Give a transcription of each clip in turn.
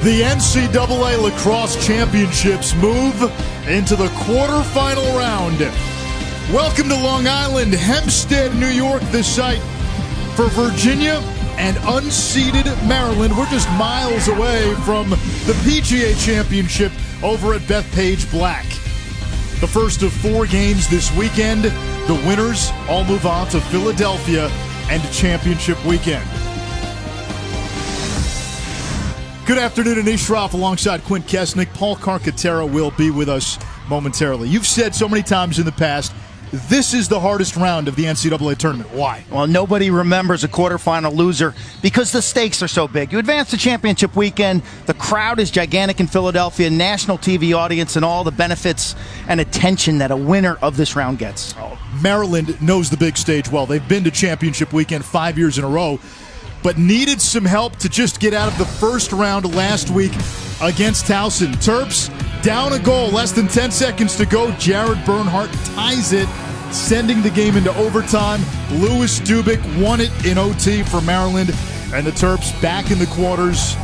The NCAA Lacrosse Championships move into the quarterfinal round. Welcome to Long Island, Hempstead, New York, the site for Virginia and unseeded Maryland. We're just miles away from the PGA Championship over at Bethpage Black. The first of 4 games this weekend. The winners all move on to Philadelphia and championship weekend. Good afternoon, Anish Shroff alongside Quint Kesnick. Paul Carcaterra will be with us momentarily. You've said so many times in the past, this is the hardest round of the NCAA tournament. Why? Well, nobody remembers a quarterfinal loser because the stakes are so big. You advance to championship weekend, the crowd is gigantic in Philadelphia, national TV audience, and all the benefits and attention that a winner of this round gets. Maryland knows the big stage well. They've been to championship weekend 5 years in a row, but needed some help to just get out of the first round last week against Towson. Terps down a goal, less than 10 seconds to go. Jared Bernhardt ties it, sending the game into overtime. Lewis Dubik won it in OT for Maryland, and the Terps back in the quarters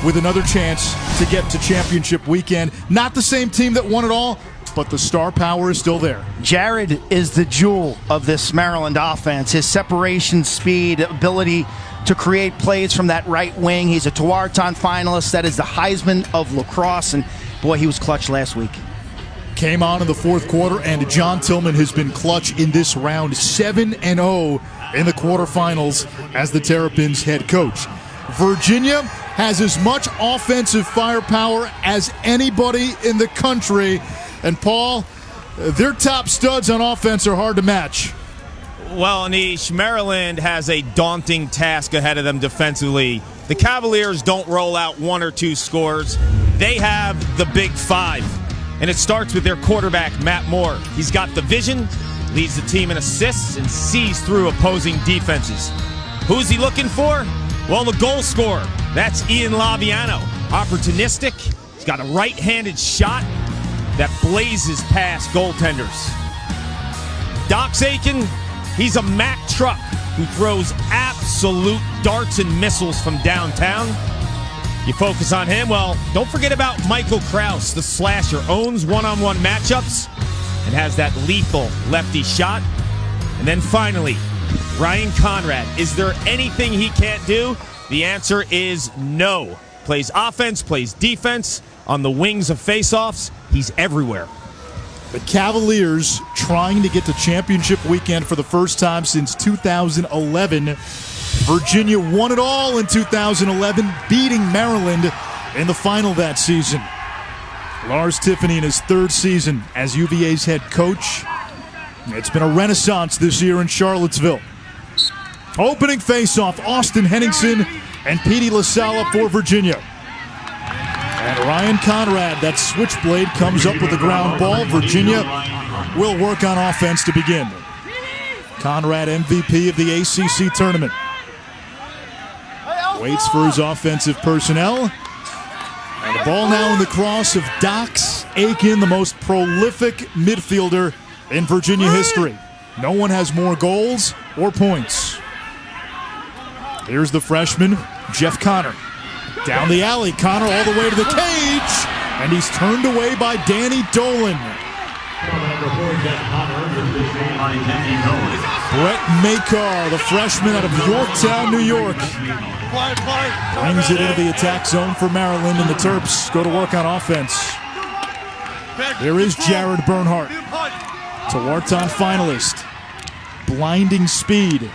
with another chance to get to championship weekend. Not the same team that won it all, but the star power is still there. Jared is the jewel of this Maryland offense. His separation, speed, ability to create plays from that right wing. He's a Tewaaraton finalist. That is the Heisman of lacrosse, and boy, he was clutch last week. Came on in the fourth quarter, and John Tillman has been clutch in this round, 7-0 in the quarterfinals as the Terrapins head coach. Virginia has as much offensive firepower as anybody in the country, and Paul, their top studs on offense are hard to match. Well, Anish, Maryland has a daunting task ahead of them defensively. The Cavaliers don't roll out 1 or 2 scores. They have the big 5. And it starts with their quarterback, Matt Moore. He's got the vision, leads the team in assists, and sees through opposing defenses. Who's he looking for? Well, the goal scorer. That's Ian Laviano. Opportunistic. He's got a right-handed shot that blazes past goaltenders. Doc Aiken, he's a Mack truck who throws absolute darts and missiles from downtown. You focus on him, well, don't forget about Michael Kraus, the slasher, owns one-on-one matchups and has that lethal lefty shot. And then finally, Ryan Conrad. Is there anything he can't do? The answer is no. Plays offense, plays defense. On the wings of faceoffs, he's everywhere. The Cavaliers trying to get to championship weekend for the first time since 2011. Virginia won it all in 2011, beating Maryland in the final that season. Lars Tiffany in his 3rd season as UVA's head coach. It's been a renaissance this year in Charlottesville. Opening faceoff, Austin Henningsen and Petey LaSala for Virginia. And Ryan Conrad, that switchblade, comes up with the ground ball. Virginia will work on offense to begin. Conrad, MVP of the ACC tournament. Waits for his offensive personnel. And the ball now in the cross of Doc Aiken, the most prolific midfielder in Virginia history. No one has more goals or points. Here's the freshman, Jeff Connor. Down the alley, Connor all the way to the cage, and he's turned away by Danny Dolan. Brett Makar, the freshman out of Yorktown, New York, brings it into the attack zone for Maryland, and the Terps go to work on offense. There is Jared Bernhardt, Tewaaraton finalist, blinding speed.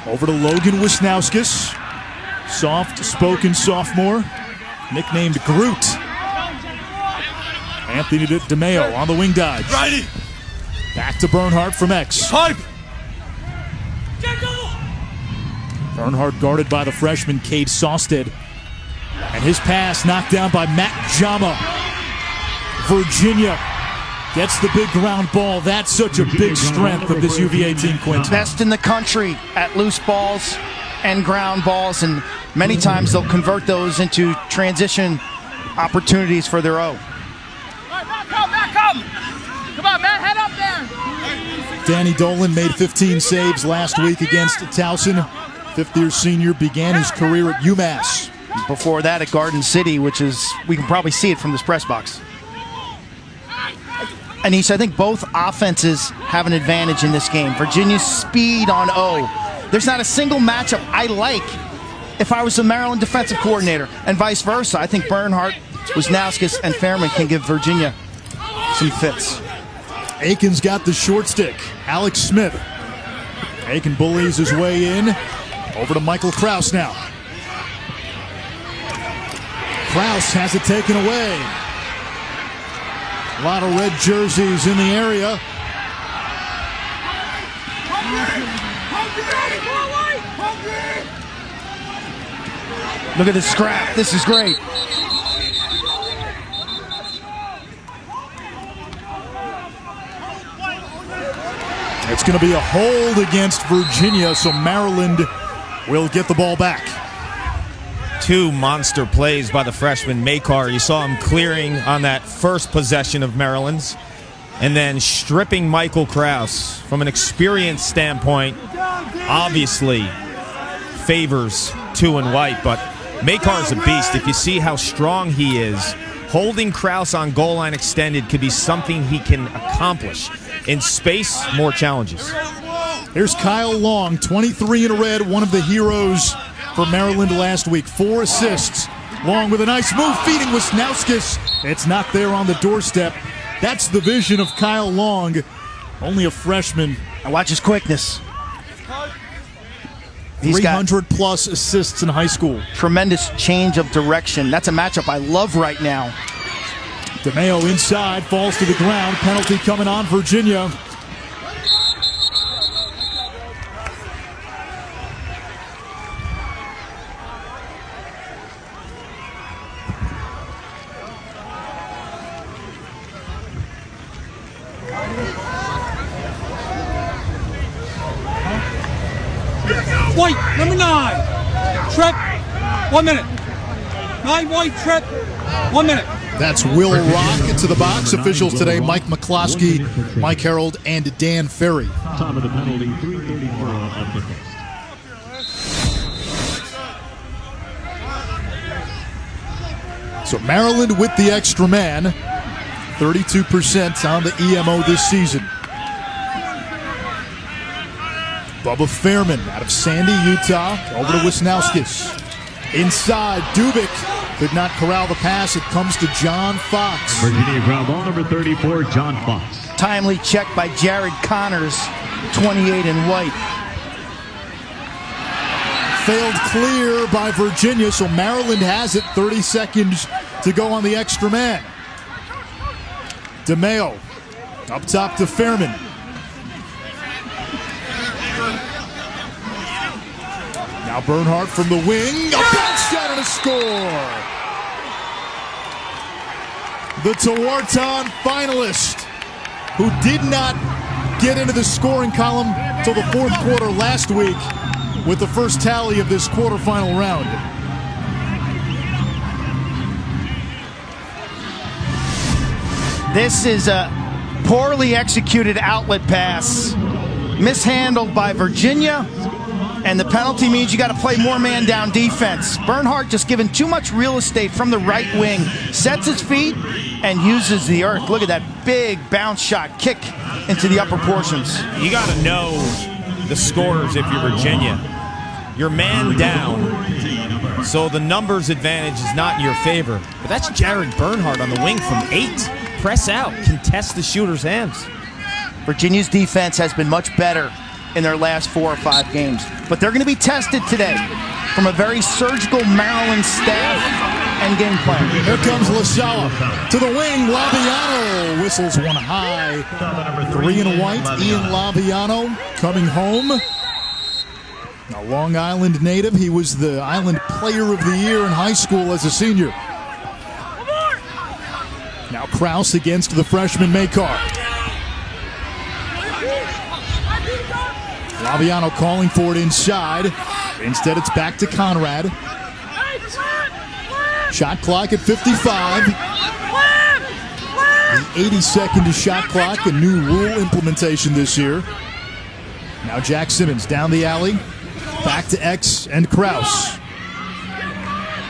Over to Logan Wisnauskas, soft-spoken sophomore, nicknamed Groot. Anthony DeMeo on the wing dodge. Back to Bernhardt from X. Bernhardt guarded by the freshman Cade Sawstead. And his pass knocked down by Matt Jama. Virginia gets the big ground ball. That's such a big strength of this UVA team, Quint. Best in the country at loose balls and ground balls, and many times they'll convert those into transition opportunities for their own. Back up! Come on, man, head up there! Danny Dolan made 15 saves last week against Towson. fifth-year senior, began his career at UMass. Before that at Garden City, which is, we can probably see it from this press box. Anish, I think both offenses have an advantage in this game. Virginia's speed on O. There's not a single matchup I like if I was the Maryland defensive coordinator, and vice versa. I think Bernhardt, Wisnauskas, and Fairman can give Virginia some fits. Aiken's got the short stick. Alex Smith. Aiken bullies his way in. Over to Michael Kraus now. Kraus has it taken away. A lot of red jerseys in the area. Look at this scrap. This is great. It's going to be a hold against Virginia, so Maryland will get the ball back. Two monster plays by the freshman Makar. You saw him clearing on that first possession of Maryland's, and then stripping Michael Kraus. From an experience standpoint, obviously favors two and white, but Makar's a beast. If you see how strong he is, holding Kraus on goal line extended could be something he can accomplish. In space, more challenges. Here's Kyle Long, 23 in a red, one of the heroes for Maryland last week. 4 assists. Long with a nice move, feeding Wisnauskas. It's not there on the doorstep. That's the vision of Kyle Long, only a freshman. And watch his quickness. He's 300-plus assists in high school. Tremendous change of direction. That's a matchup I love right now. DeMeo inside, falls to the ground. Penalty coming on Virginia. White, number 9. Trip, 1 minute. 9 White, Trip, 1 minute. That's Will Rock into the box. Officials today, Mike McCloskey, Mike Harold, and Dan Ferry. Time of the penalty, 3:34 of the first. So Maryland with the extra man, 32% on the EMO this season. Bubba Fairman out of Sandy, Utah, over to Wisnauskas. Inside, Dubik could not corral the pass. It comes to John Fox. Virginia ground ball number 34, John Fox. Timely check by Jared Connors, 28 in white. Failed clear by Virginia, so Maryland has it. 30 seconds to go on the extra man. DeMeo up top to Fairman. Now Bernhardt from the wing, a bounce shot and a score. The Tewaaraton finalist, who did not get into the scoring column till the fourth quarter last week with the first tally of this quarterfinal round. This is a poorly executed outlet pass, mishandled by Virginia. And the penalty means you got to play more man down defense. Bernhardt just given too much real estate from the right wing, sets his feet and uses the earth. Look at that big bounce shot kick into the upper portions. You got to know the scores if you're Virginia. You're man down, so the numbers advantage is not in your favor. But that's Jared Bernhardt on the wing from 8. Press out, contest the shooter's hands. Virginia's defense has been much better in their last 4 or 5 games. But they're going to be tested today from a very surgical Maryland staff and game plan. Here comes LaSala to the wing. Laviano whistles one high. 3 in white. Ian Laviano coming home. A Long Island native. He was the Island Player of the Year in high school as a senior. Now Kraus against the freshman Makar. Laviano calling for it inside. Instead, it's back to Conrad. Shot clock at 55. The 80-second shot clock, a new rule implementation this year. Now Jack Simmons down the alley. Back to X and Kraus.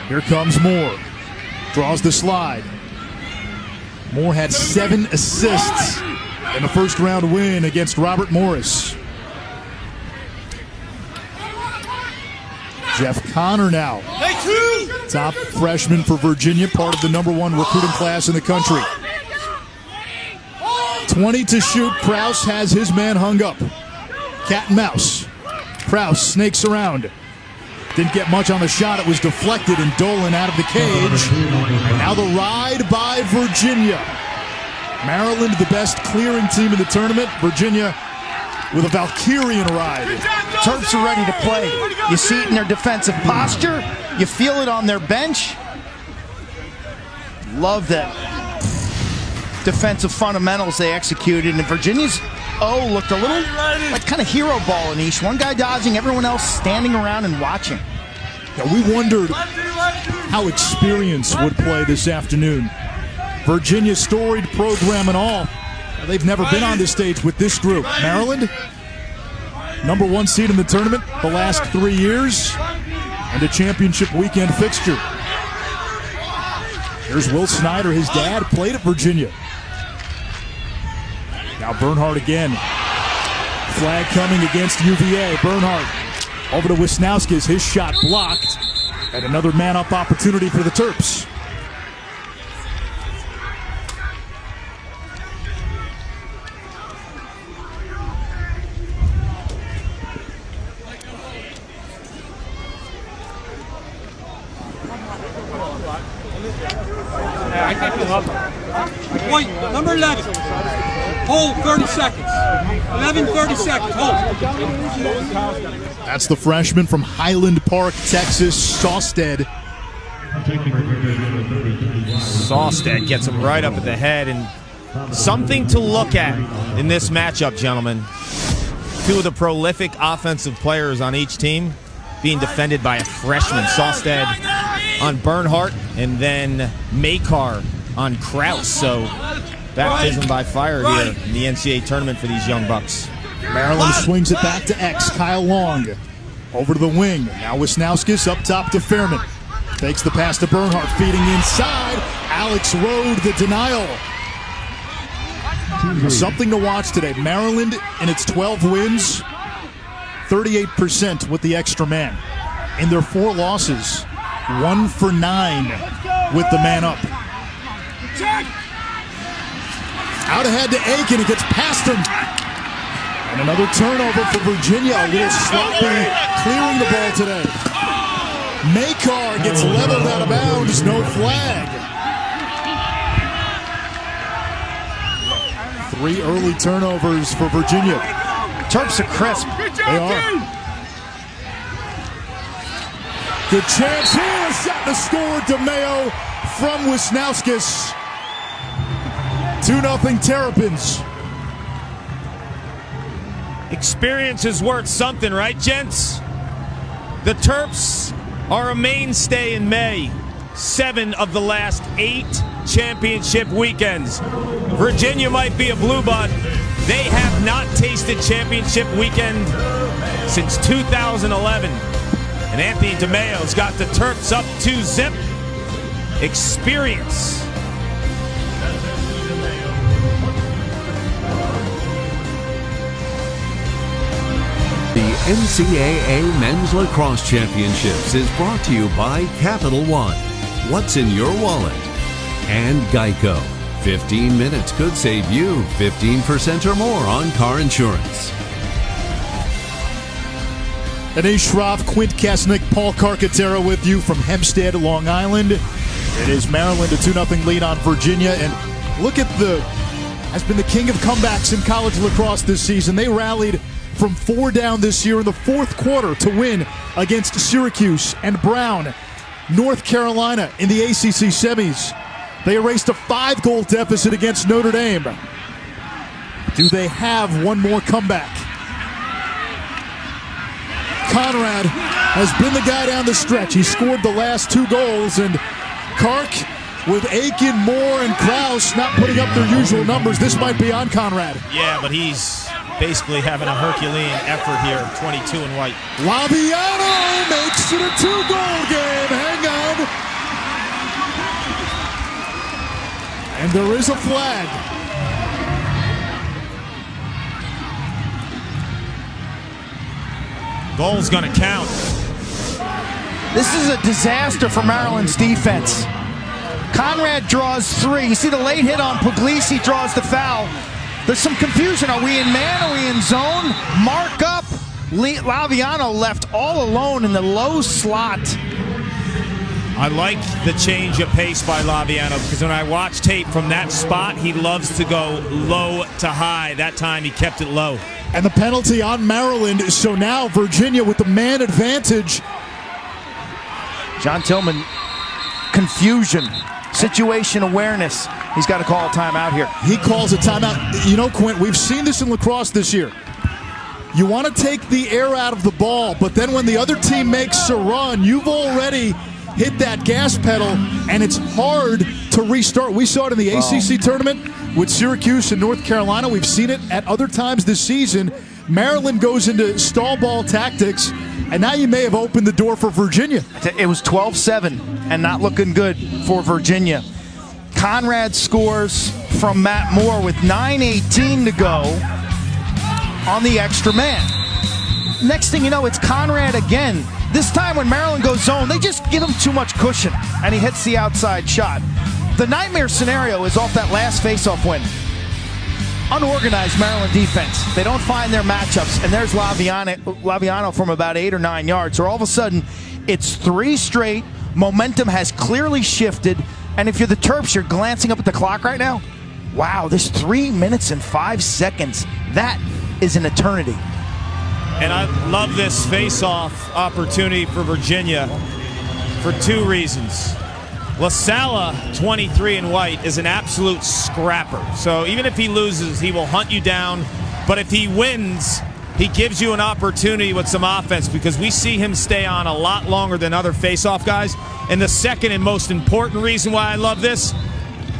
Here comes Moore. Draws the slide. Moore had 7 assists in the first round win against Robert Morris. Jeff Connor now. Top freshman for Virginia, part of the #1 recruiting class in the country. 20 to shoot. Kraus has his man hung up. Cat and mouse. Kraus snakes around. Didn't get much on the shot. It was deflected and Dolan out of the cage. And now the ride by Virginia. Maryland, the best clearing team in the tournament. Virginia with a Valkyrian ride. Terps are ready to play. You see it in their defensive posture. You feel it on their bench. Love that defensive fundamentals they executed. And Virginia's looked a little like kind of hero ball, Anish. One guy dodging, everyone else standing around and watching. Yeah, we wondered how experience would play this afternoon. Virginia's storied program and all. They've never been on this stage with this group. Maryland, #1 seed in the tournament the last 3 years, and a championship weekend fixture. Here's Will Snyder. His dad played at Virginia. Now Bernhardt again. Flag coming against UVA. Bernhardt over to Wisnauskas. His shot blocked. And another man-up opportunity for the Terps. Point, number 11. Hold 30 seconds. 11, 30 seconds. Hold. That's the freshman from Highland Park, Texas, Sawstead. Sawstead gets him right up at the head, and something to look at in this matchup, gentlemen. Two of the prolific offensive players on each team being defended by a freshman. Sawstead on Bernhardt, and then Makar on Kraus. So baptism by fire here in the NCAA tournament for these young bucks. Maryland swings it back to X. Kyle Long over to the wing. Now Wisnauskas up top to Fairman. Takes the pass to Bernhardt, feeding inside. Alex Rode the denial. Something to watch today. Maryland in its 12 wins, 38% with the extra man. In their 4 losses, 1 for 9 with the man up. Out ahead to Aiken. It gets past him. And another turnover for Virginia. A little sloppy clearing the ball today. Makar gets leveled out of bounds. No flag. 3 early turnovers for Virginia. Terps are crisp. They are. Good chance here. Shot to score. DeMeo from Wisnauskas. 2-0 Terrapins. Experience is worth something, right, gents? The Terps are a mainstay in May. 7 of the last 8 championship weekends. Virginia might be a blue blood. They have not tasted championship weekend since 2011. And Anthony DeMeo's got the Terps up 2-0. Experience. The NCAA Men's Lacrosse Championships is brought to you by Capital One. What's in your wallet? And Geico. 15 minutes could save you 15% or more on car insurance. Anish Shroff, Quint Kasnick, Paul Carcaterra with you from Hempstead, Long Island. It is Maryland, a 2-0 lead on Virginia. And look at has been the king of comebacks in college lacrosse this season. They rallied from 4 down this year in the 4th quarter to win against Syracuse and Brown. North Carolina in the ACC semis. They erased a 5-goal deficit against Notre Dame. Do they have one more comeback? Conrad has been the guy down the stretch. He scored the last 2 goals, and Kark with Aiken, Moore, and Kraus not putting up their usual numbers. This might be on Conrad. Yeah, but he's basically having a Herculean effort here, 22 in white. Laviano makes it a 2-goal game. Hang on. And there is a flag. Goal's going to count. This is a disaster for Maryland's defense. Conrad draws 3. You see the late hit on Puglisi draws the foul. There's some confusion. Are we in man? Are we in zone? Mark up. Laviano left all alone in the low slot. I like the change of pace by Laviano because when I watch tape from that spot, he loves to go low to high. That time he kept it low. And the penalty on Maryland, so now Virginia with the man advantage. John Tillman, confusion, situation awareness. He's got to call a timeout here. He calls a timeout. You know, Quint, we've seen this in lacrosse this year. You want to take the air out of the ball, but then when the other team makes a run, you've already hit that gas pedal, and it's hard to restart. We saw it in the ACC tournament with Syracuse and North Carolina. We've seen it at other times this season. Maryland goes into stall ball tactics, and now you may have opened the door for Virginia. It was 12-7 and not looking good for Virginia. Conrad scores from Matt Moore with 9:18 to go on the extra man. Next thing you know, it's Conrad again. This time when Maryland goes zone, they just give him too much cushion, and he hits the outside shot. The nightmare scenario is off that last faceoff win. Unorganized Maryland defense. They don't find their matchups, and there's Laviano from about 8 or 9 yards. So all of a sudden, it's 3 straight. Momentum has clearly shifted, and if you're the Terps, you're glancing up at the clock right now. Wow, there's 3 minutes and 5 seconds. That is an eternity. And I love this face-off opportunity for Virginia for 2 reasons. LaSala, 23 in white, is an absolute scrapper. So even if he loses, he will hunt you down. But if he wins, he gives you an opportunity with some offense because we see him stay on a lot longer than other face-off guys. And the second and most important reason why I love this,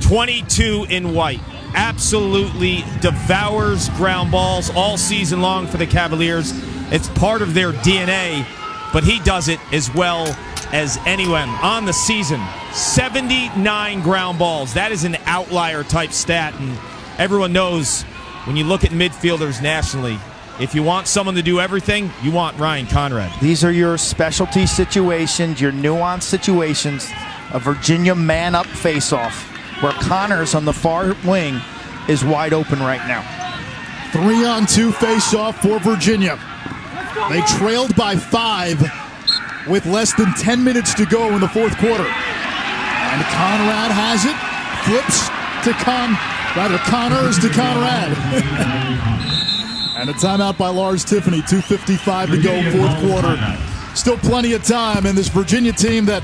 22 in white. Absolutely devours ground balls all season long for the Cavaliers. It's part of their DNA, but he does it as well as anyone on the season. 79 ground balls. That is an outlier type stat, and everyone knows when you look at midfielders nationally, if you want someone to do everything, you want Ryan Conrad. These are your specialty situations, your nuanced situations. A Virginia man-up face-off where Connors on the far wing is wide open right now. 3-on-2 face-off for Virginia. They trailed by 5 with less than 10 minutes to go in the fourth quarter. And Conrad has it, flips to Connors to Conrad. And a timeout by Lars Tiffany, 2:55 to go, fourth quarter. Still plenty of time, and this Virginia team that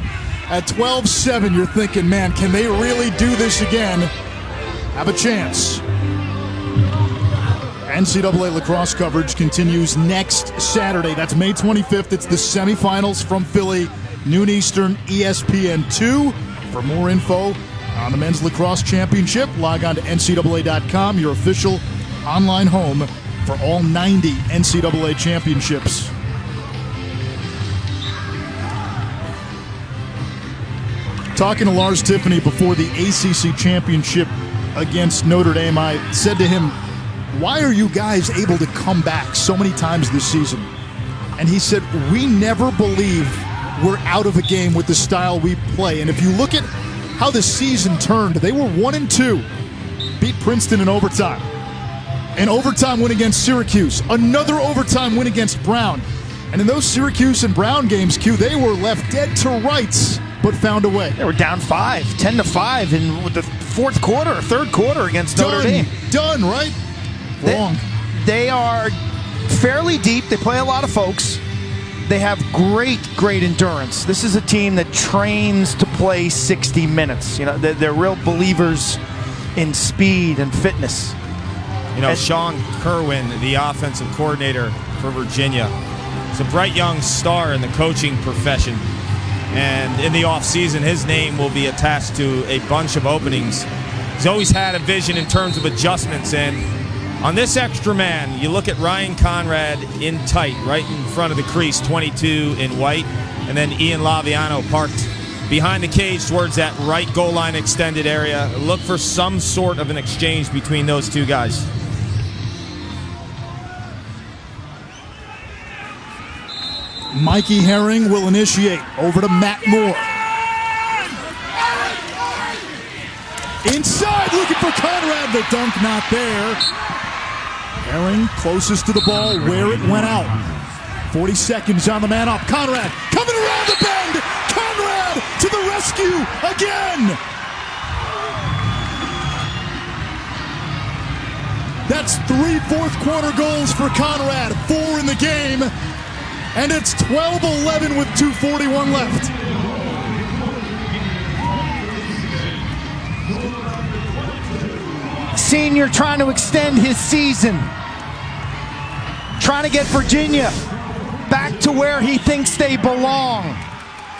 at 12-7, you're thinking, man, can they really do this again? Have a chance. NCAA lacrosse coverage continues next Saturday. That's May 25th. It's the semifinals from Philly, noon Eastern, ESPN2. For more info on the Men's Lacrosse Championship, log on to NCAA.com, your official online home for all 90 NCAA championships. Talking to Lars Tiffany before the ACC championship against Notre Dame, I said to him, why are you guys able to come back so many times this season? And he said, we never believe we're out of a game with the style we play. And if you look at how the season turned, they were 1-2, beat Princeton in overtime. An overtime win against Syracuse, another overtime win against Brown. And in those Syracuse and Brown games, Q, they were left dead to rights, but found a way. They were down 10-5 in the fourth quarter, third quarter against Notre Dame. Done, right? Wrong. They are fairly deep. They play a lot of folks. They have great endurance. This is a team that trains to play 60 minutes. You know, they're real believers in speed and fitness. You know, Sean Kerwin, the offensive coordinator for Virginia, is a bright young star in the coaching profession. And in the offseason, his name will be attached to a bunch of openings. He's always had a vision in terms of adjustments, and On this extra man, you look at Ryan Conrad in tight, right in front of the crease, 22 in white, and then Ian Laviano parked behind the cage towards that right goal line extended area. Look for some sort of an exchange between those two guys. Mikey Herring will initiate. Over to Matt Moore. Inside, looking for Conrad. The dunk not there. Herring closest to the ball where it went out. 40 seconds on the man up. Conrad coming around the bend. Conrad to the rescue again. That's 3 fourth quarter goals for Conrad. 4 in the game. And it's 12-11 with 2:41 left. Senior trying to extend his season. Trying to get Virginia back to where he thinks they belong.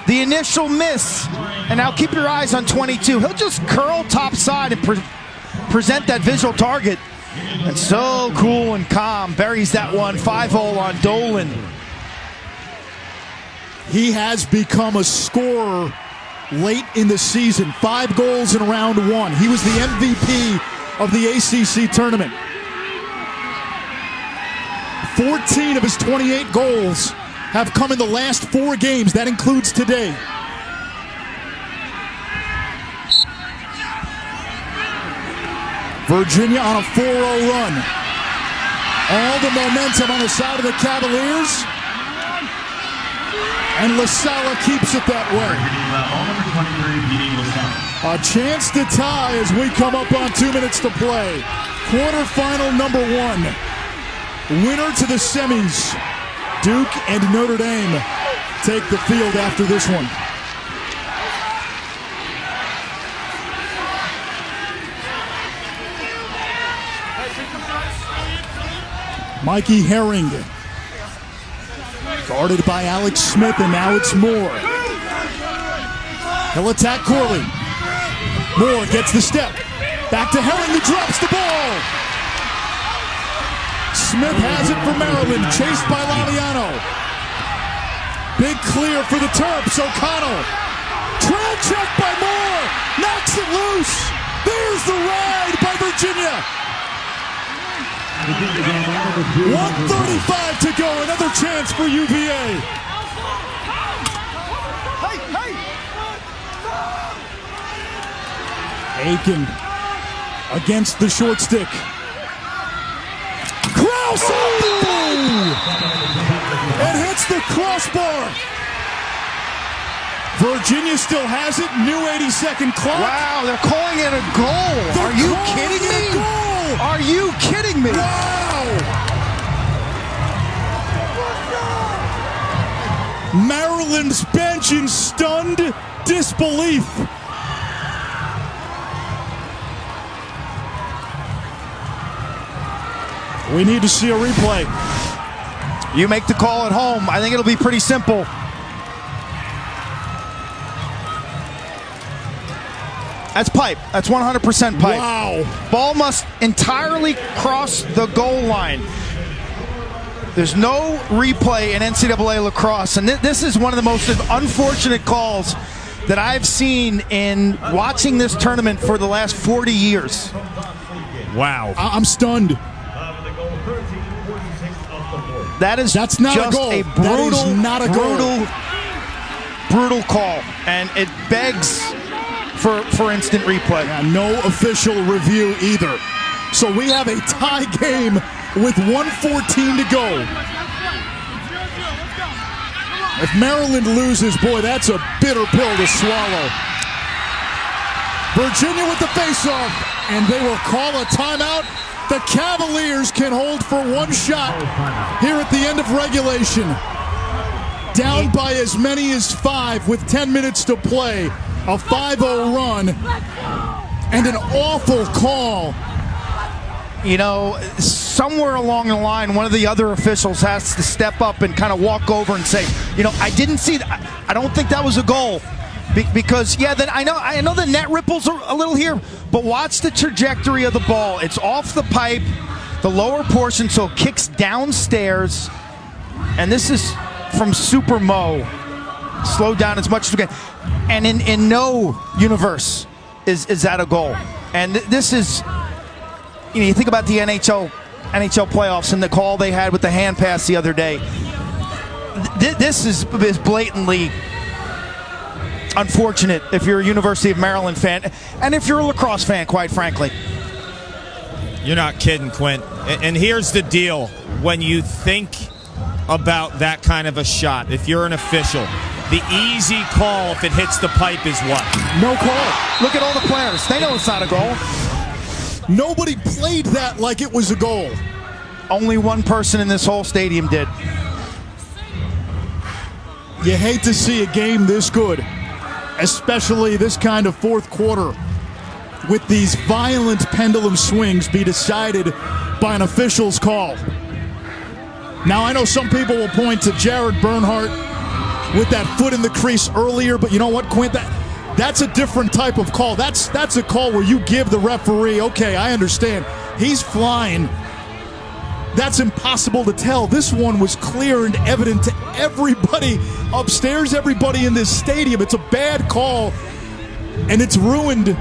The initial miss. And now keep your eyes on 22. He'll just curl topside and present that visual target. And so cool and calm. Buries that one. 5-0 on Dolan. He has become a scorer late in the season. 5 goals in round 1. He was the MVP of the ACC tournament. 14 of his 28 goals have come in the last 4 games. That includes today. Virginia on a 4-0 run. All the momentum on the side of the Cavaliers. And LaSala keeps it that way. A chance to tie as we come up on 2 minutes to play. Quarterfinal number 1. Winner to the semis. Duke and Notre Dame take the field after this one. Mikey Herring. Guarded by Alex Smith, and now it's Moore. He'll attack Corley. Moore gets the step. Back to Herring, who drops the ball. Smith has it for Maryland, chased by Laviano. Big clear for the Terps, O'Connell. Trail check by Moore, knocks it loose. There's the ride by Virginia. 1:35 to go, another chance for UVA. Aiken against the short stick. Krause! It hits the crossbar. Virginia still has it. New 80-second clock. Wow, they're calling it a goal. Are you kidding me? Are you kidding me? Wow! Maryland's bench in stunned disbelief. We need to see a replay. You make the call at home. I think it'll be pretty simple. That's pipe. That's 100% pipe. Wow. Ball must entirely cross the goal line. There's no replay in NCAA lacrosse, and this is one of the most unfortunate calls that I've seen in watching this tournament for the last 40 years. Wow. I'm stunned. That's not just a brutal call, and it begs for instant replay. Yeah, no official review either. So we have a tie game with 1:14 to go. If Maryland loses, boy, that's a bitter pill to swallow. Virginia with the faceoff, and they will call a timeout. The Cavaliers can hold for one shot here at the end of regulation. Down by as many as 5 with 10 minutes to play. A 5-0 run and an awful call. You know, somewhere along the line, one of the other officials has to step up and kind of walk over and say, you know, I didn't see that. I don't think that was a goal. Because, yeah, then I know the net ripples are a little here, but watch the trajectory of the ball. It's off the pipe. the lower portion, so it kicks downstairs. And this is from Super Mo. Slow down as much as we can. And in no universe is that a goal. And this is, you think about the NHL playoffs and the call they had with the hand pass the other day. This is blatantly unfortunate if you're a University of Maryland fan, and if you're a lacrosse fan, quite frankly. You're not kidding, Quint. And here's the deal. When you think about that kind of a shot, if you're an official, the easy call if it hits the pipe is what? No call. Look at all the players. They know it's not a goal. Nobody played that like it was a goal. Only one person in this whole stadium did. You hate to see a game this good, especially this kind of fourth quarter, with these violent pendulum swings be decided by an official's call. Now, I know some people will point to Jared Bernhardt with that foot in the crease earlier, but you know what, Quint? That's a different type of call. That's a call where you give the referee, okay, I understand. He's flying. That's impossible to tell. This one was clear and evident to everybody upstairs, everybody in this stadium. It's a bad call, and it's ruined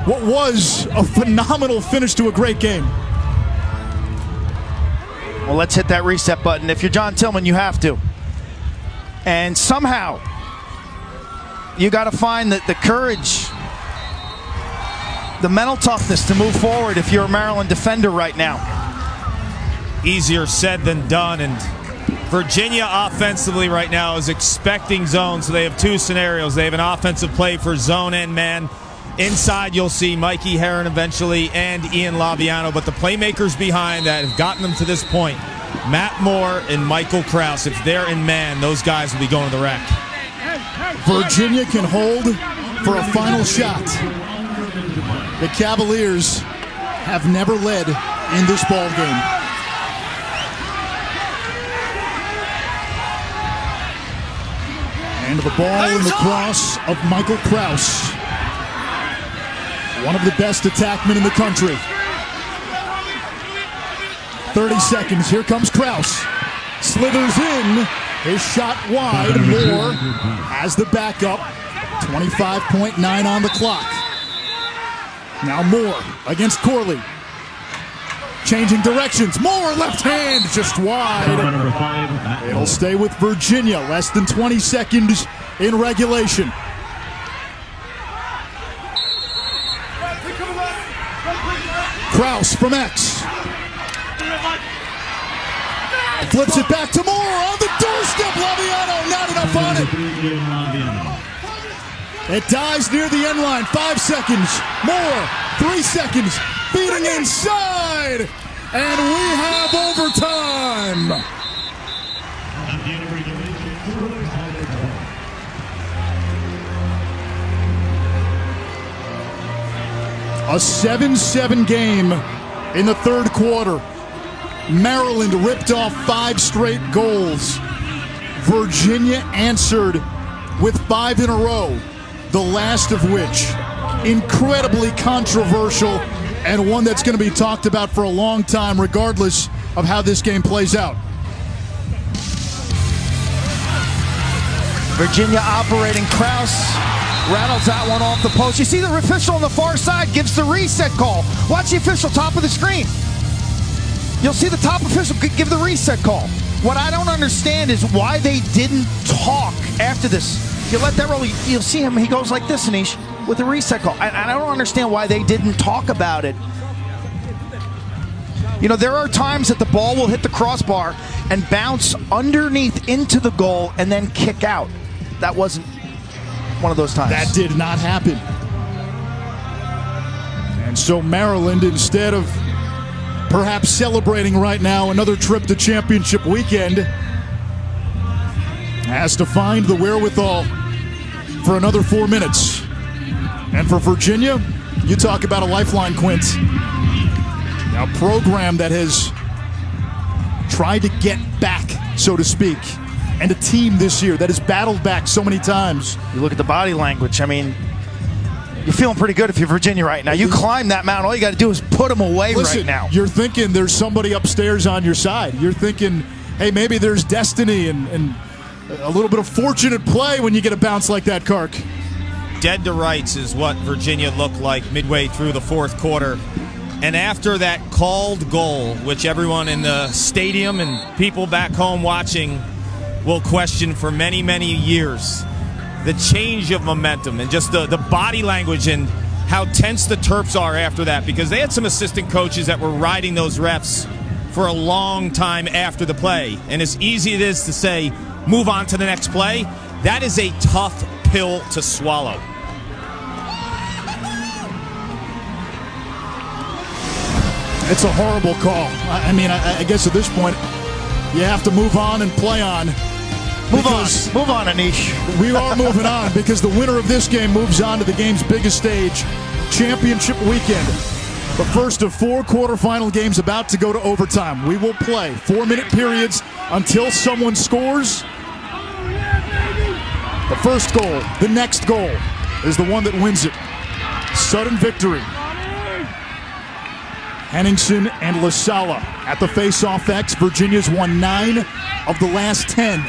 what was a phenomenal finish to a great game. Well, let's hit that reset button. If you're John Tillman, you have to. And somehow, you got to find the courage, the mental toughness to move forward if you're a Maryland defender right now. Easier said than done, and Virginia offensively right now is expecting zone, so they have two scenarios. They have an offensive play for zone and man. Inside you'll see Mikey Herron eventually and Ian Laviano, but the playmakers behind that have gotten them to this point, Matt Moore and Michael Krause. If they're in man, those guys will be going to the rack. Virginia can hold for a final shot. The Cavaliers have never led in this ball game. And the ball in the cross of Michael Krause, one of the best attackmen in the country. 30 seconds. Here comes Krause. Slithers in. His shot wide. Moore has the backup. 25.9 on the clock. Now Moore against Corley. Changing directions. Moore left hand just wide. It'll stay with Virginia. Less than 20 seconds in regulation. Krause from X. Flips it back to Moore on the doorstep. Laviano, not enough on it. It dies near the end line. 5 seconds. Moore, 3 seconds. Feeding inside. And we have overtime. A 7-7 game in the third quarter. Maryland ripped off 5 straight goals. Virginia answered with 5 in a row, the last of which incredibly controversial and one that's going to be talked about for a long time, regardless of how this game plays out. Virginia operating. Krause rattles that one off the post. You see the official on the far side gives the reset call. Watch the official, top of the screen. You'll see the top official give the reset call. What I don't understand is why they didn't talk after this. You let that roll, you'll see him, he goes like this, Anish, with the reset call. I don't understand why they didn't talk about it. You know, there are times that the ball will hit the crossbar and bounce underneath into the goal and then kick out. That wasn't one of those times. That did not happen. And so Maryland, instead of perhaps celebrating right now another trip to championship weekend, has to find the wherewithal for another 4 minutes. And for Virginia, you talk about a lifeline, Quint. Now, a program that has tried to get back, so to speak, and a team this year that has battled back so many times. You look at the body language. I mean, You're feeling pretty good if you're Virginia right now. You climb that mountain, all you got to do is put them away. Listen, right now. You're thinking there's somebody upstairs on your side. You're thinking, hey, maybe there's destiny and a little bit of fortunate play when you get a bounce like that, Kark. Dead to rights is what Virginia looked like midway through the fourth quarter. And after that called goal, which everyone in the stadium and people back home watching will question for many, many years, the change of momentum and just the body language and how tense the Terps are after that, because they had some assistant coaches that were riding those refs for a long time after the play. And as easy it is to say, move on to the next play, that is a tough pill to swallow. It's a horrible call. I mean, I guess at this point, you have to move on and play on. Move on, Anish. We are moving on because the winner of this game moves on to the game's biggest stage, championship weekend. The first of 4 quarterfinal games about to go to overtime. We will play 4-minute periods until someone scores. The first goal, the next goal, is the one that wins it. Sudden victory. Henningsen and LaSala at the face-off X. Virginia's won 9 of the last 10.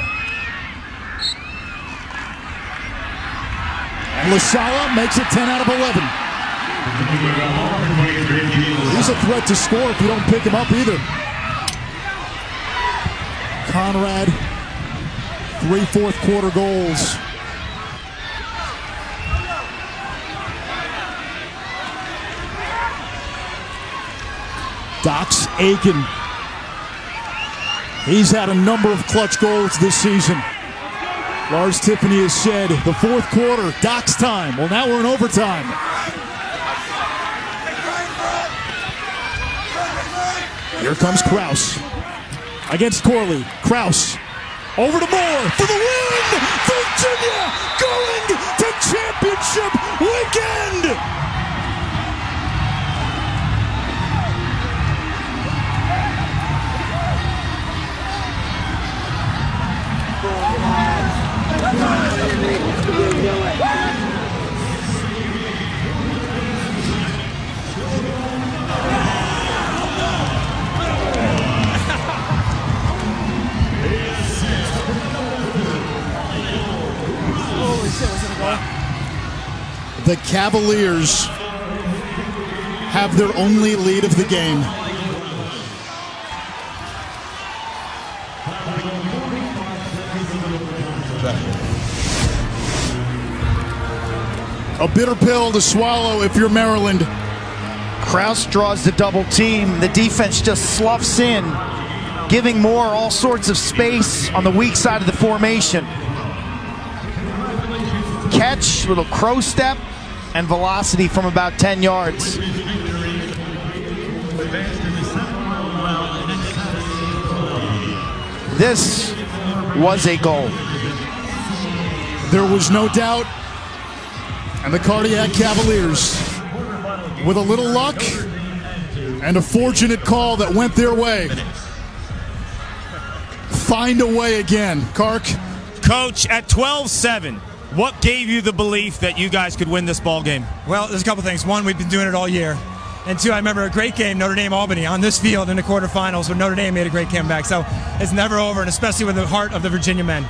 And LaSala makes it 10 out of 11. He's a threat to score if you don't pick him up either. Conrad, 3 fourth quarter goals. Dox Aiken. He's had a number of clutch goals this season. Lars Tiffany has said the fourth quarter, Dox time. Well, now we're in overtime. Here comes Kraus against Corley. Kraus over to Moore for the win! Virginia going to championship weekend! The Cavaliers have their only lead of the game. A bitter pill to swallow if you're Maryland. Kraus draws the double team. The defense just sloughs in, giving Moore all sorts of space on the weak side of the formation. Catch, little crow step, and velocity from about 10 yards. This was a goal. There was no doubt. And the Cardiac Cavaliers, with a little luck and a fortunate call that went their way, find a way again. Kark. Coach, at 12-7, what gave you the belief that you guys could win this ball game? Well, there's a couple things. One, we've been doing it all year. And two, I remember a great game, Notre Dame-Albany, on this field in the quarterfinals when Notre Dame made a great comeback. So it's never over, and especially with the heart of the Virginia men.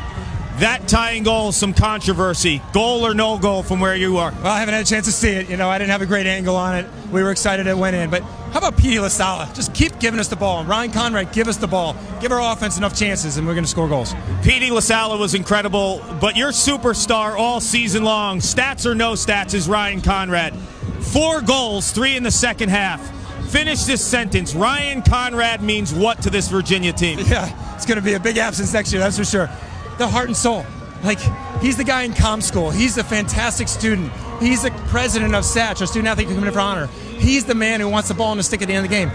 That tying goal, some controversy. Goal or no goal from where you are? Well, I haven't had a chance to see it. You know, I didn't have a great angle on it. We were excited it went in. But how about Petey LaSala? Just keep giving us the ball. And Ryan Conrad, give us the ball. Give our offense enough chances, and we're going to score goals. Petey LaSala was incredible, but your superstar all season long, stats or no stats, is Ryan Conrad. 4 goals, 3 in the second half. Finish this sentence. Ryan Conrad means what to this Virginia team? Yeah, it's going to be a big absence next year, that's for sure. The heart and soul. Like, he's the guy in comm school. He's a fantastic student. He's the president of SATCH, our Student Athlete Committee for Honor. He's the man who wants the ball in the stick at the end of the game.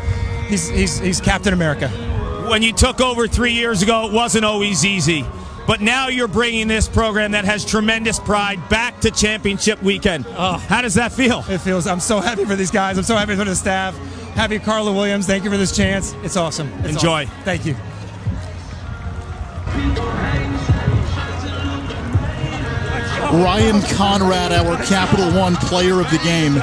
He's Captain America. When you took over 3 years ago, it wasn't always easy. But now you're bringing this program that has tremendous pride back to championship weekend. How does that feel? It feels, I'm so happy for these guys. I'm so happy for the staff. Happy Carla Williams. Thank you for this chance. It's awesome. Enjoy. Awesome. Thank you. Let's go. Ryan Conrad, our Capital One player of the game.